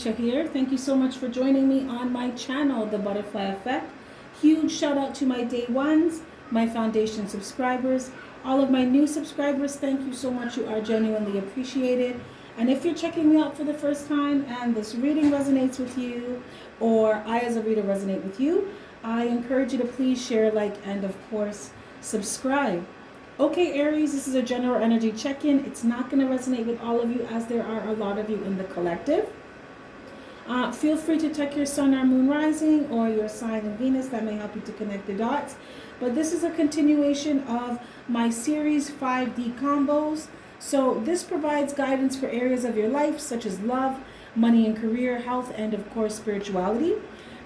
Natasha here. Thank you so much for joining me on my channel, The Butterfly Effect. Huge shout out to my day ones, my foundation subscribers, all of my new subscribers. Thank you so much. You are genuinely appreciated. And if you're checking me out for the first time and this reading resonates with you, or I as a reader resonate with you, I encourage you to please share, like, and of course, subscribe. Okay, Aries, this is a general energy check-in. It's not going to resonate with all of you as there are a lot of you in the collective. Feel free to check your sun or moon rising or your sign in Venus. That may help you to connect the dots. But this is a continuation of my series 5D combos. So this provides guidance for areas of your life such as love, money and career, health, and of course spirituality.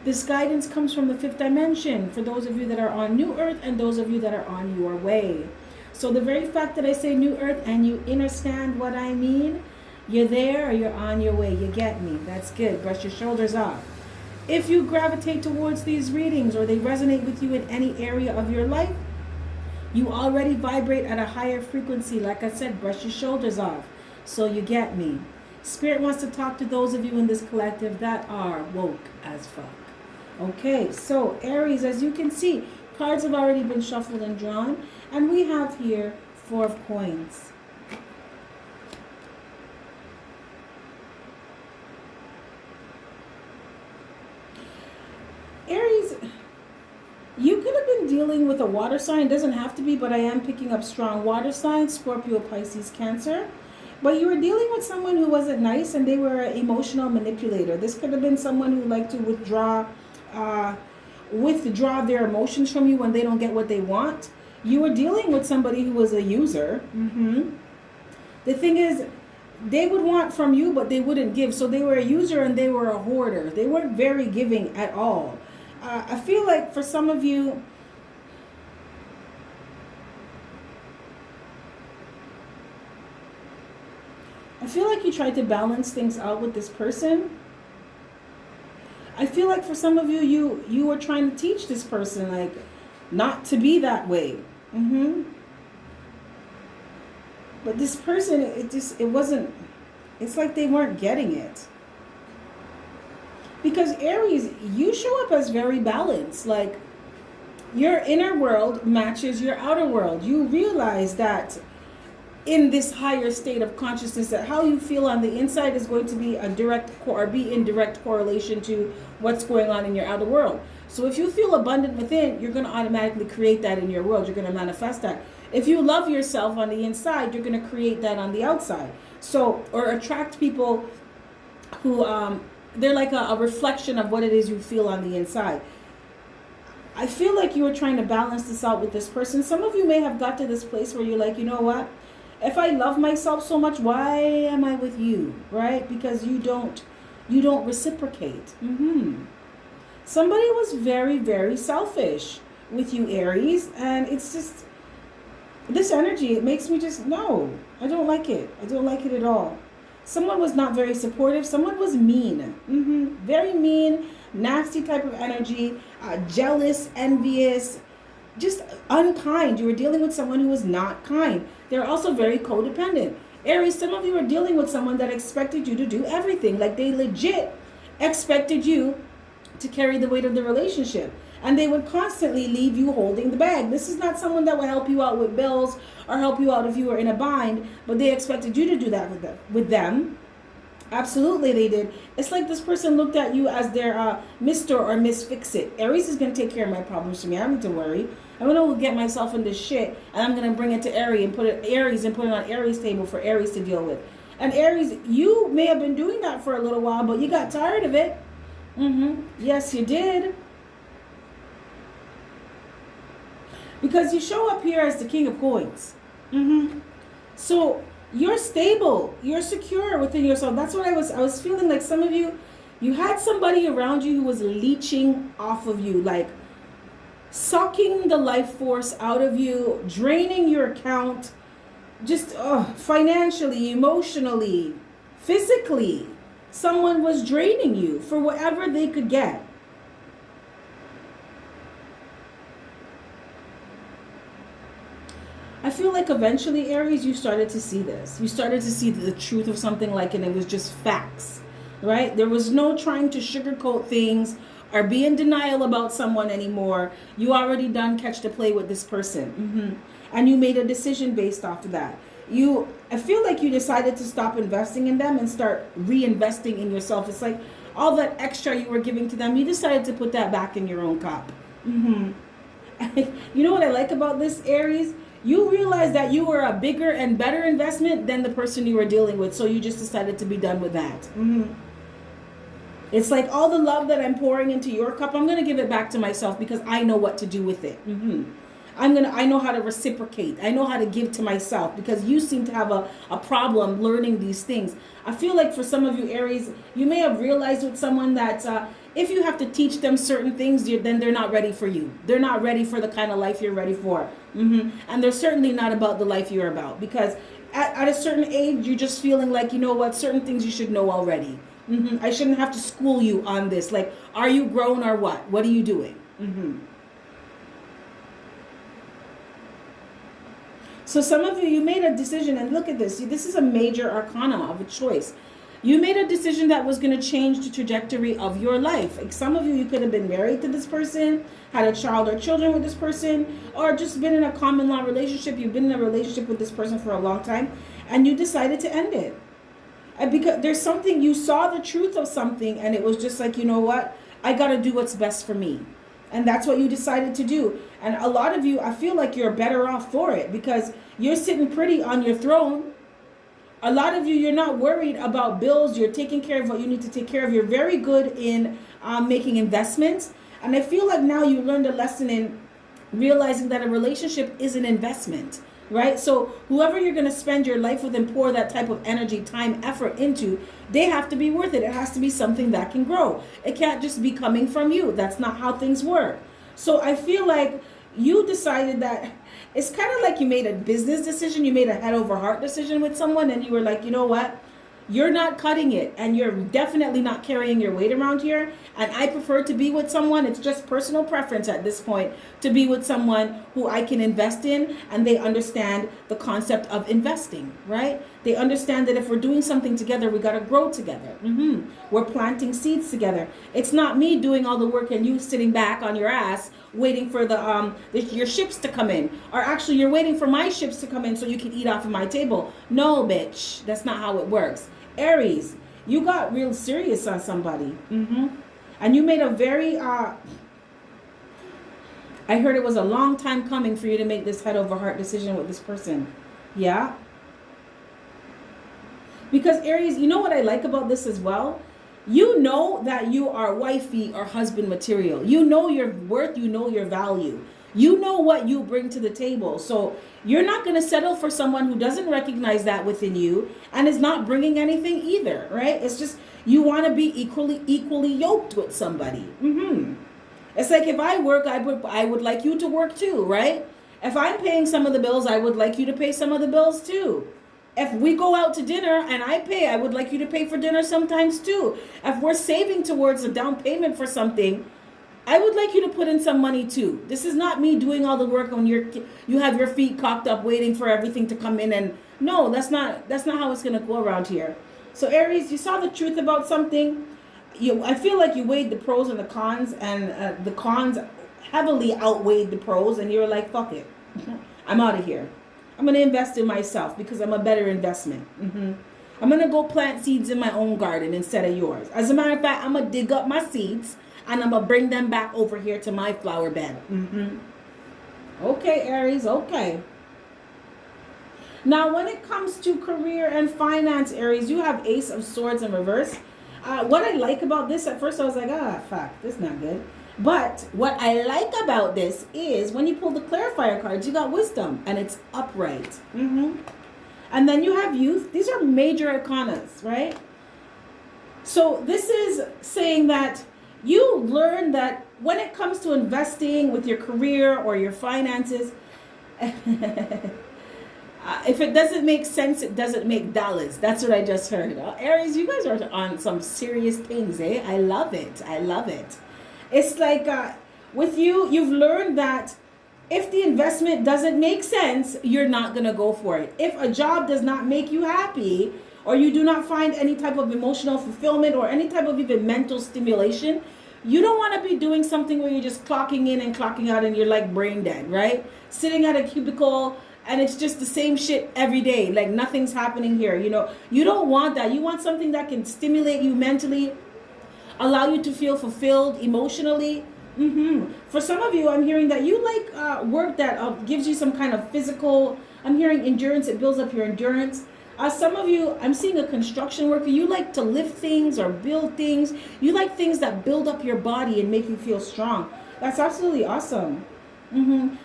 This guidance comes from the fifth dimension for those of you that are on New Earth and those of you that are on your way. So the very fact that I say New Earth and you understand what I mean, you're there or you're on your way. You get me. That's good. Brush your shoulders off. If you gravitate towards these readings or they resonate with you in any area of your life, you already vibrate at a higher frequency. Like I said, brush your shoulders off. So you get me. Spirit wants to talk to those of you in this collective that are woke as fuck. Okay, so Aries, as you can see, cards have already been shuffled and drawn, and we have here 4 of coins. Aries, you could have been dealing with a water sign. It doesn't have to be, but I am picking up strong water signs, Scorpio, Pisces, Cancer. But you were dealing with someone who wasn't nice and they were an emotional manipulator. This could have been someone who liked to withdraw their emotions from you when they don't get what they want. You were dealing with somebody who was a user. The thing is, they would want from you, but they wouldn't give. So they were a user and they were a hoarder. They weren't very giving at all. I feel like for some of you, I feel like you tried to balance things out with this person. I feel like for some of you, you were trying to teach this person, like, not to be that way. But this person, it wasn't, it's like they weren't getting it. Because Aries, you show up as very balanced. Like, your inner world matches your outer world. You realize that in this higher state of consciousness, that how you feel on the inside is going to be a direct or be in direct correlation to what's going on in your outer world. So if you feel abundant within, you're going to automatically create that in your world. You're going to manifest that. If you love yourself on the inside, you're going to create that on the outside. So, or attract people who, they're like a reflection of what it is you feel on the inside. I feel like you were trying to balance this out with this person. Some of you may have got to this place where you're like, you know what? If I love myself so much, why am I with you, right? Because you don't reciprocate. Somebody was very, very selfish with you, Aries, and it's just, this energy, it makes me just, no, I don't like it. I don't like it at all. Someone was not very supportive. Someone was mean. Very mean, nasty type of energy, jealous, envious, just unkind. You were dealing with someone who was not kind. They're also very codependent. Aries, some of you are dealing with someone that expected you to do everything. Like, they legit expected you to carry the weight of the relationship. And they would constantly leave you holding the bag. This is not someone that will help you out with bills or help you out if you were in a bind, but they expected you to do that with them. Absolutely, they did. It's like this person looked at you as their Mr. or Miss Fix-It. Aries is going to take care of my problems for me. I don't need to worry. I'm going to get myself in this shit, and I'm going to bring it to Aries and put it on Aries' table for Aries to deal with. And Aries, you may have been doing that for a little while, but you got tired of it. Yes, you did. Because you show up here as the King of Coins. So you're stable, you're secure within yourself. That's what I was feeling like. Some of you had somebody around you who was leeching off of you, like sucking the life force out of you, draining your account, just financially, emotionally, physically. Someone was draining you for whatever they could get. I feel like eventually, Aries, you started to see this. You started to see the truth of something, like, and it was just facts. right? There was no trying to sugarcoat things or be in denial about someone anymore. You already done catch the play with this person. And you made a decision based off of that. I feel like you decided to stop investing in them and start reinvesting in yourself. It's like all that extra you were giving to them, you decided to put that back in your own cup. You know what I like about this, Aries? You realize that you were a bigger and better investment than the person you were dealing with, so you just decided to be done with that. It's like all the love that I'm pouring into your cup, I'm going to give it back to myself because I know what to do with it. I know how to reciprocate. I know how to give to myself because you seem to have a problem learning these things. I feel like for some of you, Aries, you may have realized with someone that if you have to teach them certain things, then they're not ready for you. They're not ready for the kind of life you're ready for. And they're certainly not about the life you're about because at a certain age, you're just feeling like, you know what, certain things you should know already. I shouldn't have to school you on this. Like, are you grown or what? What are you doing? So some of you made a decision, and look at this. See, this is a major arcana of a choice. You made a decision that was going to change the trajectory of your life. Like some of you could have been married to this person, had a child or children with this person, or just been in a common law relationship. You've been in a relationship with this person for a long time, and you decided to end it. And because there's something, you saw the truth of something, and it was just like, you know what? I got to do what's best for me. And that's what you decided to do. And a lot of you, I feel like you're better off for it because you're sitting pretty on your throne. A lot of you, you're not worried about bills. You're taking care of what you need to take care of. You're very good in making investments. And I feel like now you learned a lesson in realizing that a relationship is an investment, right? So whoever you're going to spend your life with and pour that type of energy, time, effort into, they have to be worth it. It has to be something that can grow. It can't just be coming from you. That's not how things work. So I feel like you decided that it's kind of like you made a business decision. You made a head over heart decision with someone and you were like, you know what? You're not cutting it and you're definitely not carrying your weight around here. And I prefer to be with someone, it's just personal preference at this point, to be with someone who I can invest in and they understand the concept of investing, right? They understand that if we're doing something together, we got to grow together. We're planting seeds together. It's not me doing all the work and you sitting back on your ass waiting for your ships to come in. Or actually you're waiting for my ships to come in so you can eat off of my table. No, bitch. That's not how it works. Aries, you got real serious on somebody. And you made a very, I heard it was a long time coming for you to make this head over heart decision with this person. Yeah? Because Aries, you know what I like about this as well? You know that you are wifey or husband material. You know your worth, you know your value. You know what you bring to the table. So you're not going to settle for someone who doesn't recognize that within you and is not bringing anything either, right? It's just you want to be equally yoked with somebody. It's like if I work, I would like you to work too, right? If I'm paying some of the bills, I would like you to pay some of the bills too. If we go out to dinner and I pay, I would like you to pay for dinner sometimes too. If we're saving towards a down payment for something, I would like you to put in some money too. This is not me doing all the work when you have your feet cocked up waiting for everything to come in. And no, that's not how it's going to go around here. So Aries, you saw the truth about something. I feel like you weighed the pros and the cons, and the cons heavily outweighed the pros, and you're like, fuck it. I'm out of here. I'm going to invest in myself because I'm a better investment. I'm going to go plant seeds in my own garden instead of yours. As a matter of fact, I'm going to dig up my seeds and I'm going to bring them back over here to my flower bed. Okay, Aries, okay. Now, when it comes to career and finance, Aries, you have Ace of Swords in reverse. What I like about this, at first I was like, fuck, this is not good. But what I like about this is when you pull the clarifier cards, you got wisdom and it's upright. And then you have youth. These are major arcanas, right? So this is saying that you learn that when it comes to investing with your career or your finances, if it doesn't make sense, it doesn't make dollars. That's what I just heard. Aries, you guys are on some serious things, eh? I love it. I love it. It's like with you, you've learned that if the investment doesn't make sense, you're not going to go for it. If a job does not make you happy or you do not find any type of emotional fulfillment or any type of even mental stimulation, you don't want to be doing something where you're just clocking in and clocking out and you're like brain dead, right? Sitting at a cubicle and it's just the same shit every day, like nothing's happening here. You don't want that. You want something that can stimulate you mentally, allow you to feel fulfilled emotionally. For some of you, I'm hearing that you like work that gives you some kind of physical, I'm hearing endurance, it builds up your endurance. Some of you, I'm seeing a construction worker, you like to lift things or build things. You like things that build up your body and make you feel strong. That's absolutely awesome.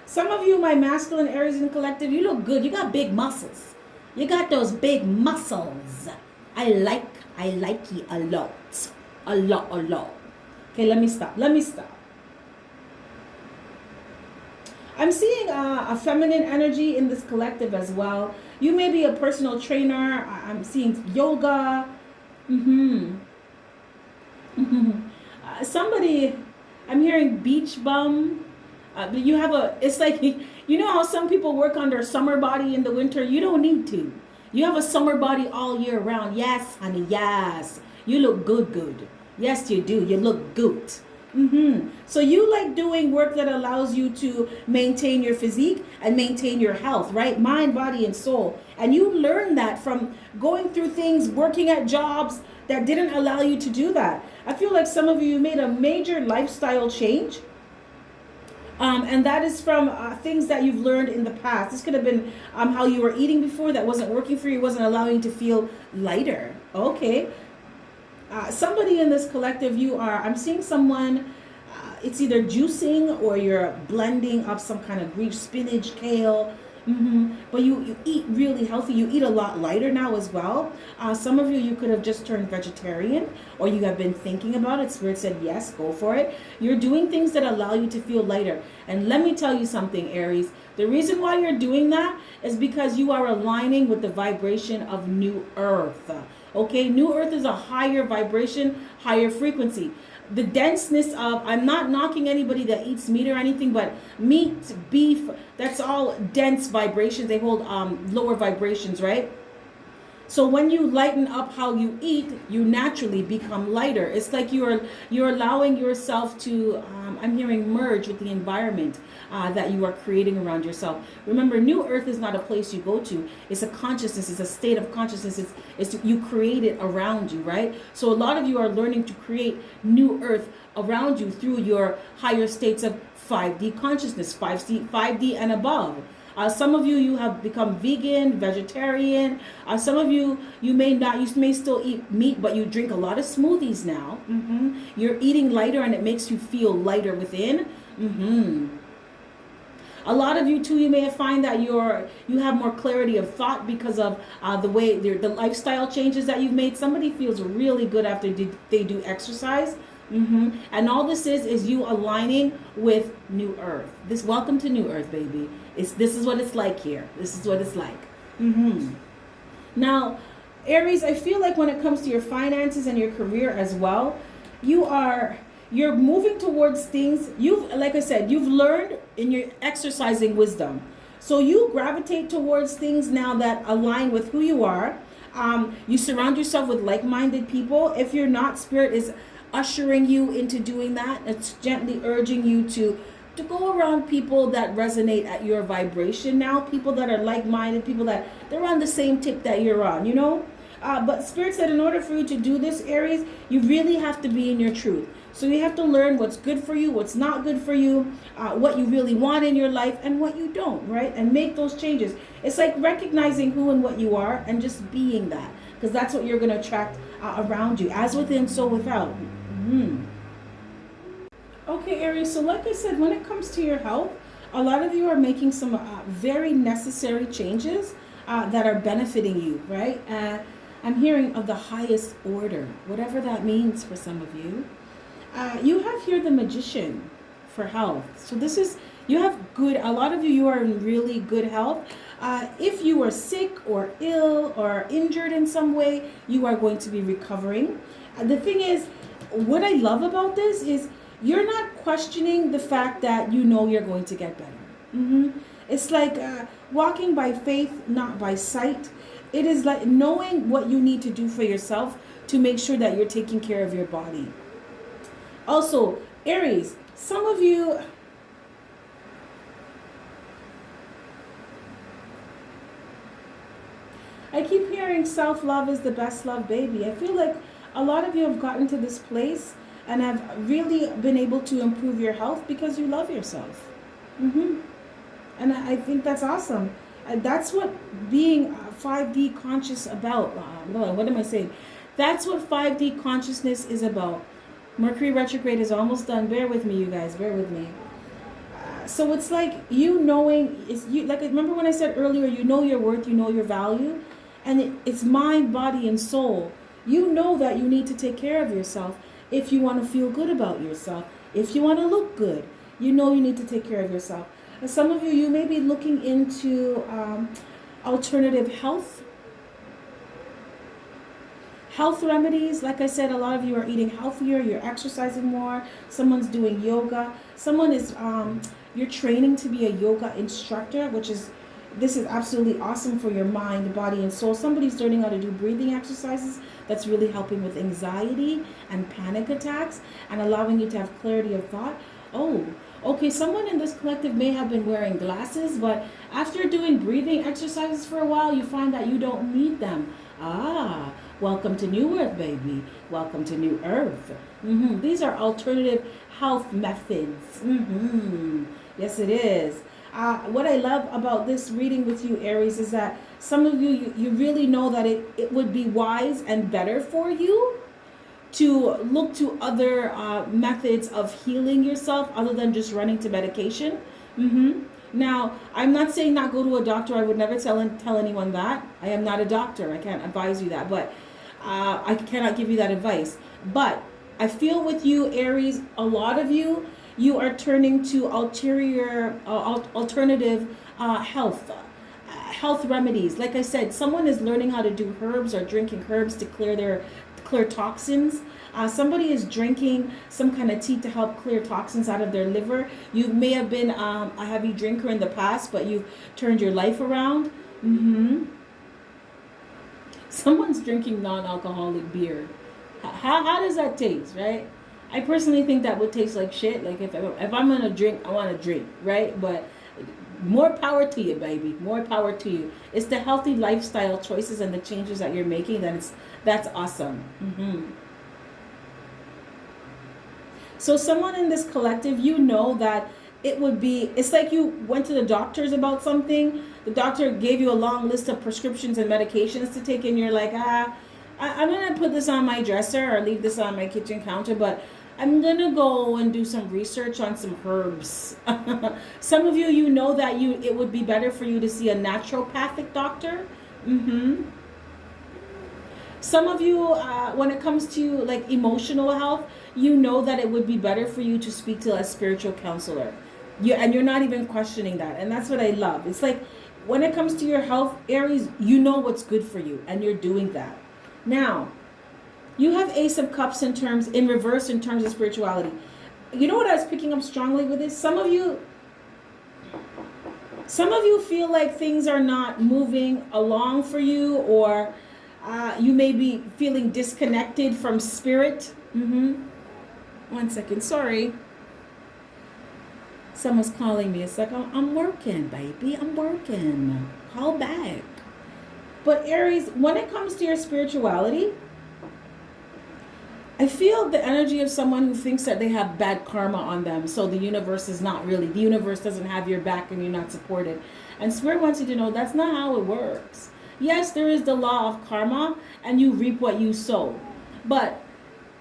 Some of you, my masculine Aries in the collective, you look good. You got big muscles. You got those big muscles. I like you a lot. A lot. Okay, let me stop. I'm seeing a feminine energy in this collective as well. You may be a personal trainer. I'm seeing yoga. Somebody, I'm hearing beach bum. But you have it's like, you know how some people work on their summer body in the winter? You don't need to. You have a summer body all year round. Yes, honey, yes. You look good. Yes, you do. You look good. So you like doing work that allows you to maintain your physique and maintain your health, right? Mind, body, and soul. And you learn that from going through things, working at jobs that didn't allow you to do that. I feel like some of you made a major lifestyle change. And that is from things that you've learned in the past. This could have been how you were eating before that wasn't working for you, wasn't allowing you to feel lighter. Okay. Somebody in this collective, I'm seeing someone, it's either juicing or you're blending up some kind of Greek spinach, kale. But you eat really healthy. You eat a lot lighter now as well. Some of you could have just turned vegetarian, or you have been thinking about it. Spirit said, yes, go for it. You're doing things that allow you to feel lighter. And let me tell you something, Aries. The reason why you're doing that is because you are aligning with the vibration of New Earth. Okay, New Earth is a higher vibration, higher frequency. The denseness of, I'm not knocking anybody that eats meat or anything, but meat, beef, that's all dense vibrations. They hold lower vibrations, right? So when you lighten up how you eat, you naturally become lighter. It's like you're allowing yourself to, I'm hearing, merge with the environment that you are creating around yourself. Remember, New Earth is not a place you go to. It's a consciousness. It's a state of consciousness. You create it around you, right? So a lot of you are learning to create New Earth around you through your higher states of 5D consciousness, 5D and above. Some of you have become vegan, vegetarian. Some of you may still eat meat, but you drink a lot of smoothies now. You're eating lighter and it makes you feel lighter within. A lot of you too, you may find that you have more clarity of thought because of the way the lifestyle changes that you've made. Somebody feels really good after they do exercise. And all this is you aligning with New Earth. Welcome to New Earth, baby. This is what it's like here. This is what it's like. Now, Aries, I feel like when it comes to your finances and your career as well, you're moving towards things. Like I said, you've learned and you're exercising wisdom. So you gravitate towards things now that align with who you are. You surround yourself with like-minded people. If you're not, Spirit is ushering you into doing that. It's gently urging you to go around people that resonate at your vibration now, people that are like-minded, people that they're on the same tip that you're on, but Spirit said in order for you to do this, Aries, you really have to be in your truth. So you have to learn what's good for you, what's not good for you, what you really want in your life and what you don't, right? And make those changes. It's like recognizing who and what you are and just being that, because that's what you're going to attract around you, as within, so without. Okay, Aries, so like I said, when it comes to your health, a lot of you are making some very necessary changes that are benefiting you, right? I'm hearing of the highest order, whatever that means for some of you. You have here the Magician for health. So you have a lot of you are in really good health. If you are sick or ill or injured in some way, you are going to be recovering. The thing is, what I love about this is you're not questioning the fact that you're going to get better. It's like walking by faith, not by sight. It is like knowing what you need to do for yourself to make sure that you're taking care of your body. Also, Aries, some of you, I keep hearing self-love is the best love, baby. I feel like a lot of you have gotten to this place and have really been able to improve your health because you love yourself. And I think that's awesome. That's what being 5D conscious about. What am I saying? That's what 5D consciousness is about. Mercury retrograde is almost done. Bear with me, you guys. Bear with me. So it's like you knowing, like remember when I said earlier, you know your worth, you know your value, and it's mind, body, and soul. You know that you need to take care of yourself if you want to feel good about yourself, if you want to look good. You know you need to take care of yourself. And some of you, you may be looking into alternative health remedies. Like I said, a lot of you are eating healthier, you're exercising more, someone's doing yoga, someone is you're training to be a yoga instructor, this is absolutely awesome for your mind, body, and soul. Somebody's learning how to do breathing exercises that's really helping with anxiety and panic attacks and allowing you to have clarity of thought. Oh, okay, someone in this collective may have been wearing glasses, but after doing breathing exercises for a while, you find that you don't need them. Welcome to New Earth, baby. Welcome to New Earth. These are alternative health methods. Yes, it is. What I love about this reading with you, Aries, is that some of you really know that it would be wise and better for you to look to other methods of healing yourself other than just running to medication. Now, I'm not saying not go to a doctor. I would never tell anyone that. I am not a doctor. I can't advise you that, but I cannot give you that advice. But I feel with you, Aries, a lot of you are turning to alternative health remedies. Like I said, someone is learning how to do herbs or drinking herbs to clear toxins. Somebody is drinking some kind of tea to help clear toxins out of their liver. You may have been a heavy drinker in the past, but you've turned your life around. Someone's drinking non-alcoholic beer. How does that taste, right? I personally think that would taste like shit. Like if I'm gonna drink, I want to drink, right? But more power to you, baby. More power to you. It's the healthy lifestyle choices and the changes that you're making that's awesome. So someone in this collective, you know that it's like you went to the doctors about something. The doctor gave you a long list of prescriptions and medications to take, and you're like, I'm going to put this on my dresser or leave this on my kitchen counter, but I'm going to go and do some research on some herbs. Some of you, you know that it would be better for you to see a naturopathic doctor. Some of you, when it comes to like emotional health, you know that it would be better for you to speak to a spiritual counselor. And you're not even questioning that. And that's what I love. It's like when it comes to your health, Aries, you know what's good for you and you're doing that. Now, you have Ace of Cups in reverse in terms of spirituality. You know what I was picking up strongly with this? Some of you feel like things are not moving along for you, or you may be feeling disconnected from spirit. 1 second, sorry. Someone's calling me. It's like, I'm working, baby. I'm working. Call back. But Aries, when it comes to your spirituality, I feel the energy of someone who thinks that they have bad karma on them. So the universe doesn't have your back and you're not supported. And Spirit wants you to know that's not how it works. Yes, there is the law of karma and you reap what you sow. But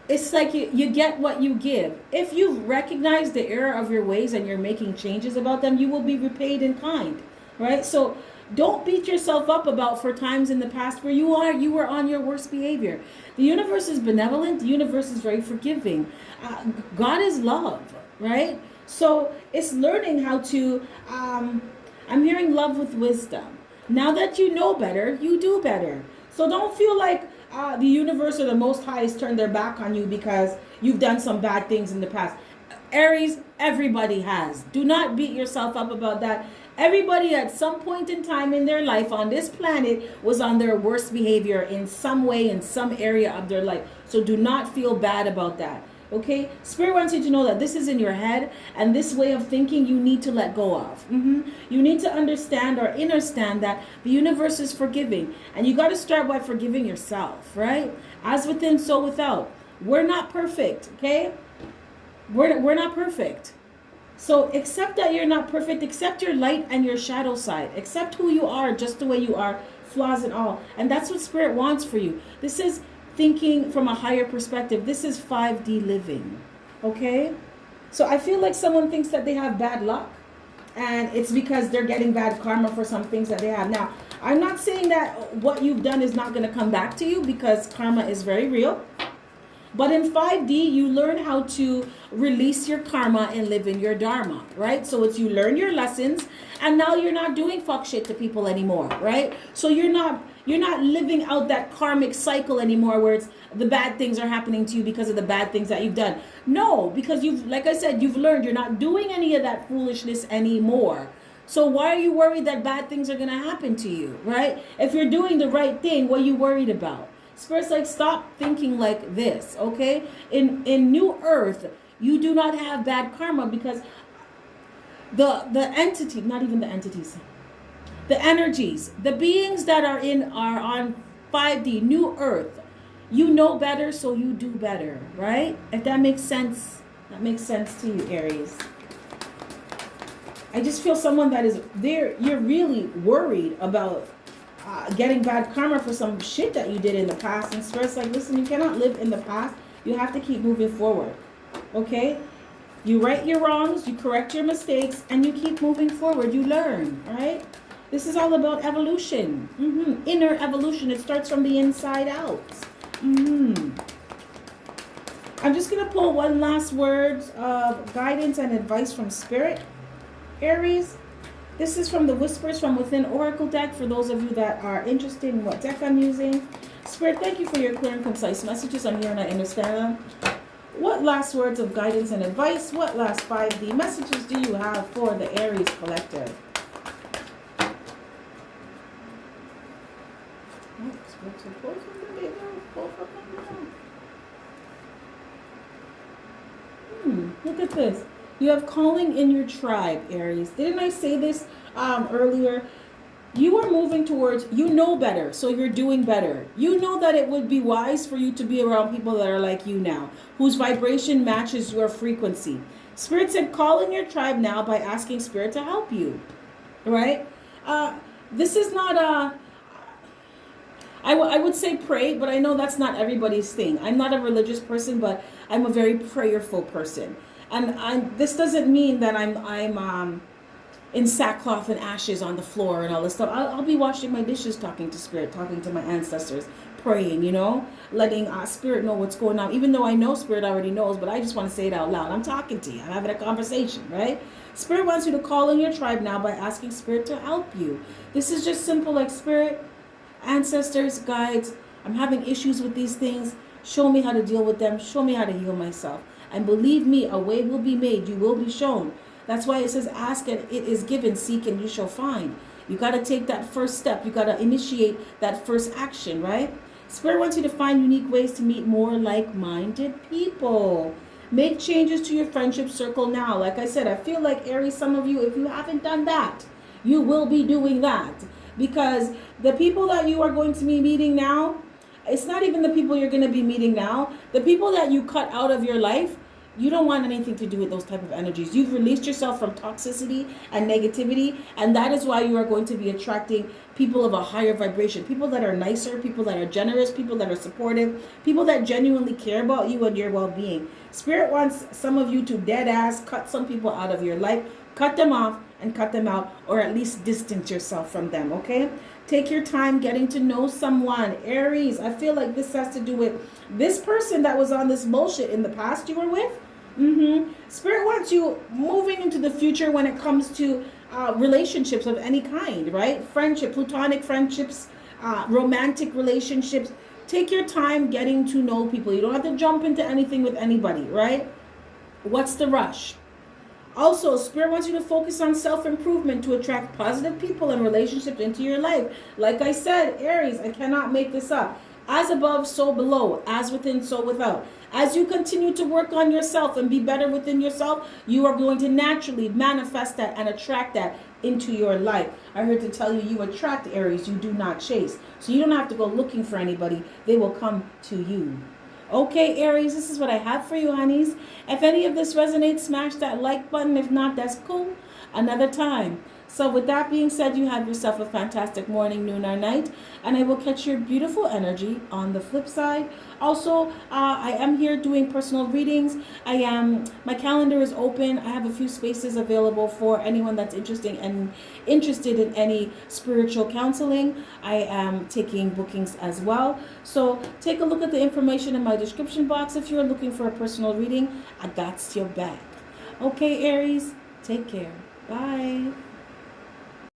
it's like you get what you give. If you recognize the error of your ways and you're making changes about them, you will be repaid in kind, right? So don't beat yourself up for times in the past where you were on your worst behavior. The universe is benevolent. The universe is very forgiving. God is love, right? So it's learning how to, I'm hearing love with wisdom. Now that you know better, you do better. So don't feel like the universe or the Most High has turned their back on you because you've done some bad things in the past. Aries, everybody has. Do not beat yourself up about that. Everybody at some point in time in their life on this planet was on their worst behavior in some way, in some area of their life. So do not feel bad about that. Okay? Spirit wants you to know that this is in your head, and this way of thinking you need to let go of. You need to understand or understand that the universe is forgiving. And you got to start by forgiving yourself, right? As within, so without. We're not perfect, okay? We're not perfect. So accept that you're not perfect. Accept your light and your shadow side. Accept who you are just the way you are, flaws and all. And that's what Spirit wants for you. This is thinking from a higher perspective. This is 5D living. Okay? So I feel like someone thinks that they have bad luck, and it's because they're getting bad karma for some things that they have. Now, I'm not saying that what you've done is not going to come back to you, because karma is very real. But in 5D, you learn how to release your karma and live in your dharma, right? So it's you learn your lessons, and now you're not doing fuck shit to people anymore, right? So you're not living out that karmic cycle anymore, where it's the bad things are happening to you because of the bad things that you've done. No, because you've, like I said, you've learned. You're not doing any of that foolishness anymore. So why are you worried that bad things are going to happen to you, right? If you're doing the right thing, what are you worried about? Spirit's like, stop thinking like this, okay? In New Earth, you do not have bad karma, because the entity, not even the entities, the energies, the beings that are on 5D, New Earth, you know better, so you do better, right? If that makes sense, that makes sense to you, Aries. I just feel someone that is there, you're really worried about getting bad karma for some shit that you did in the past. And Spirit's like, listen, you cannot live in the past. You have to keep moving forward. Okay? You right your wrongs, you correct your mistakes, and you keep moving forward. You learn, right? This is all about evolution. Inner evolution. It starts from the inside out. I'm just going to pull one last word of guidance and advice from Spirit, Aries. This is from the Whispers from Within Oracle deck, for those of you that are interested in what deck I'm using. Spirit, thank you for your clear and concise messages. I'm here and I understand them. What last words of guidance and advice, what last 5D messages do you have for the Aries collective? Look at this. You have calling in your tribe, Aries. Didn't I say this earlier? You are moving towards, you know better, so you're doing better. You know that it would be wise for you to be around people that are like you now, whose vibration matches your frequency. Spirit said, call in your tribe now by asking Spirit to help you, right? This is not I would say pray, but I know that's not everybody's thing. I'm not a religious person, but I'm a very prayerful person. And this doesn't mean that I'm in sackcloth and ashes on the floor and all this stuff. I'll be washing my dishes, talking to Spirit, talking to my ancestors, praying, letting Spirit know what's going on. Even though I know Spirit already knows, but I just want to say it out loud. I'm talking to you. I'm having a conversation, right? Spirit wants you to call in your tribe now by asking Spirit to help you. This is just simple, like, Spirit, ancestors, guides, I'm having issues with these things. Show me how to deal with them. Show me how to heal myself. And believe me, a way will be made. You will be shown. That's why it says, ask and it is given, seek and you shall find. You got to take that first step. You got to initiate that first action, right? Spirit wants you to find unique ways to meet more like-minded people. Make changes to your friendship circle now. Like I said, I feel like, Aries, some of you, if you haven't done that, you will be doing that. Because the people that you are going to be meeting now, it's not even the people you're going to be meeting now. The people that you cut out of your life, you don't want anything to do with those type of energies. You've released yourself from toxicity and negativity, and that is why you are going to be attracting people of a higher vibration, people that are nicer, people that are generous, people that are supportive, people that genuinely care about you and your well-being. Spirit wants some of you to dead ass cut some people out of your life, cut them off and cut them out, or at least distance yourself from them, okay? Take your time getting to know someone. Aries, I feel like this has to do with this person that was on this bullshit in the past you were with. Spirit wants you moving into the future when it comes to relationships of any kind, right? Friendship, platonic friendships, romantic relationships. Take your time getting to know people. You don't have to jump into anything with anybody, right? What's the rush? Also, Spirit wants you to focus on self-improvement to attract positive people and relationships into your life. Like I said, Aries, I cannot make this up. As above, so below. As within, so without. As you continue to work on yourself and be better within yourself, you are going to naturally manifest that and attract that into your life. I heard to tell you, you attract, Aries, you do not chase. So you don't have to go looking for anybody. They will come to you. Okay, Aries, this is what I have for you, honeys. If any of this resonates, smash that like button. If not, that's cool. Another time. So with that being said, you have yourself a fantastic morning, noon, or night. And I will catch your beautiful energy on the flip side. Also, I am here doing personal readings. My calendar is open. I have a few spaces available for anyone that's interested in any spiritual counseling. I am taking bookings as well. So take a look at the information in my description box if you're looking for a personal reading. I got your back. Okay, Aries, take care. Bye.